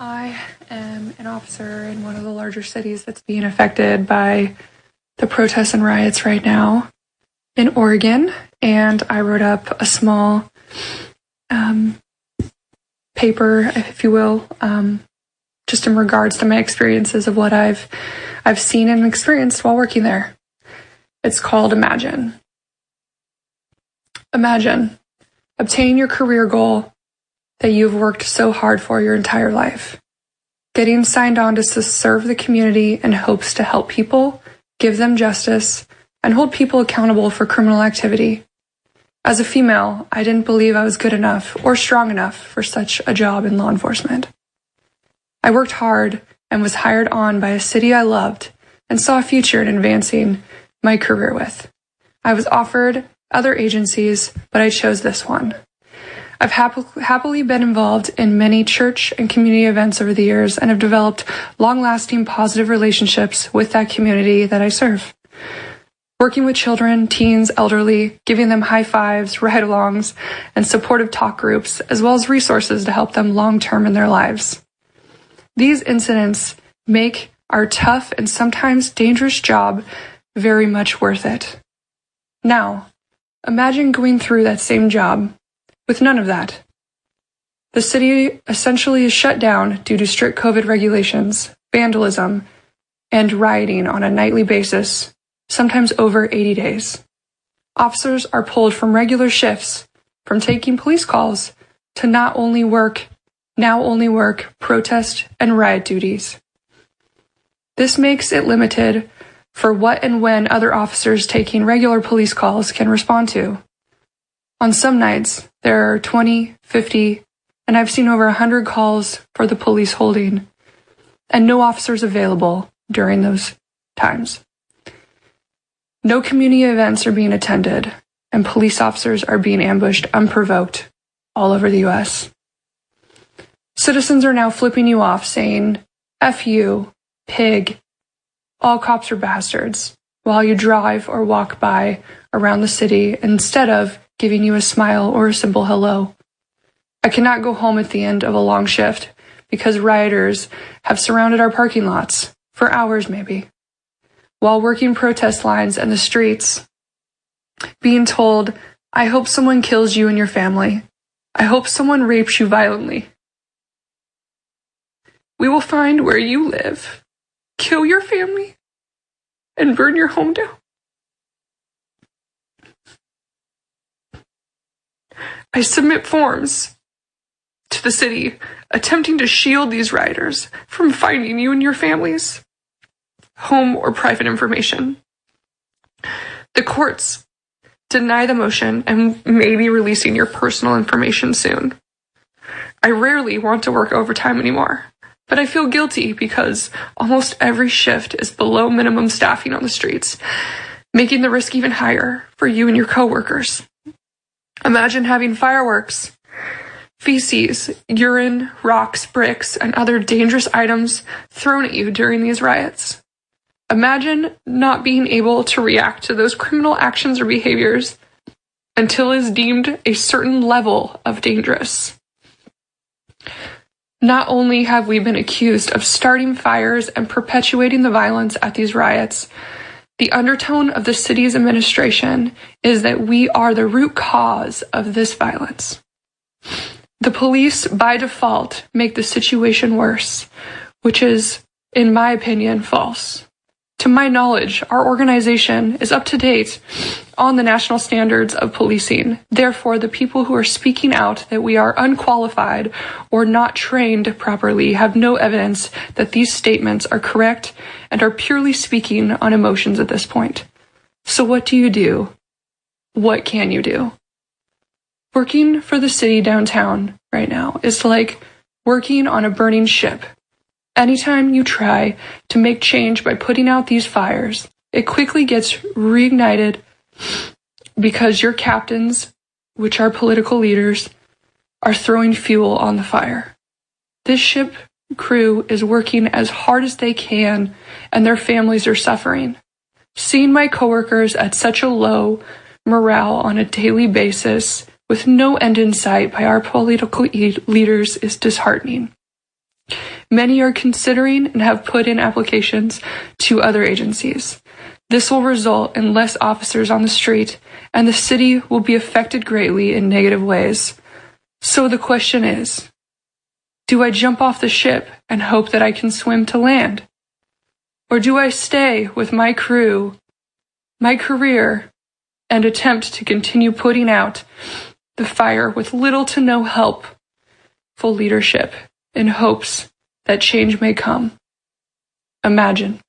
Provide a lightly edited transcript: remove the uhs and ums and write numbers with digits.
I am an officer in one of the larger cities that's being affected by the protests and riots right now in Oregon, and I wrote up a small paper, if you will, just in regards to my experiences of what I've seen and experienced while working there. It's called Imagine. Imagine obtaining your career goal that you've worked so hard for your entire life, getting signed on to serve the community in hopes to help people, give them justice, and hold people accountable for criminal activity. As a female, I didn't believe I was good enough or strong enough for such a job in law enforcement. I worked hard and was hired on by a city I loved and saw a future in advancing my career with. I was offered other agencies, but I chose this one. I've happily been involved in many church and community events over the years and have developed long-lasting positive relationships with that community that I serve. Working with children, teens, elderly, giving them high fives, ride-alongs, and supportive talk groups, as well as resources to help them long-term in their lives. These incidents make our tough and sometimes dangerous job very much worth it. Now, imagine going through that same job with none of that. The city essentially is shut down due to strict COVID regulations, vandalism, and rioting on a nightly basis, sometimes over 80 days. Officers are pulled from regular shifts, from taking police calls, to now only work protest and riot duties. This makes it limited for what and when other officers taking regular police calls can respond to. On some nights, there are 20, 50, and I've seen over 100 calls for the police holding, and no officers available during those times. No community events are being attended, and police officers are being ambushed unprovoked all over the U.S. Citizens are now flipping you off, saying, "F you, pig, all cops are bastards," while you drive or walk by around the city instead of giving you a smile or a simple hello. I cannot go home at the end of a long shift because rioters have surrounded our parking lots for hours maybe, while working protest lines in the streets, being told, "I hope someone kills you and your family. I hope someone rapes you violently. We will find where you live, kill your family, and burn your home down." I submit forms to the city attempting to shield these rioters from finding you and your family's home or private information. The courts deny the motion and may be releasing your personal information soon. I rarely want to work overtime anymore, but I feel guilty because almost every shift is below minimum staffing on the streets, making the risk even higher for you and your coworkers. Imagine having fireworks, feces, urine, rocks, bricks, and other dangerous items thrown at you during these riots. Imagine not being able to react to those criminal actions or behaviors until it is deemed a certain level of dangerous. Not only have we been accused of starting fires and perpetuating the violence at these riots, the undertone of the city's administration is that we are the root cause of this violence. The police, by default, make the situation worse, which is, in my opinion, false. To my knowledge, our organization is up to date on the national standards of policing. Therefore, the people who are speaking out that we are unqualified or not trained properly have no evidence that these statements are correct and are purely speaking on emotions at this point. So what do you do? What can you do? Working for the city downtown right now is like working on a burning ship. Anytime you try to make change by putting out these fires, it quickly gets reignited because your captains, which are political leaders, are throwing fuel on the fire. This ship crew is working as hard as they can, and their families are suffering. Seeing my coworkers at such a low morale on a daily basis with no end in sight by our political leaders is disheartening. Many are considering and have put in applications to other agencies. This will result in less officers on the street, and the city will be affected greatly in negative ways. So the question is, do I jump off the ship and hope that I can swim to land? Or do I stay with my crew, my career, and attempt to continue putting out the fire with little to no helpful leadership in hopes that change may come? Imagine.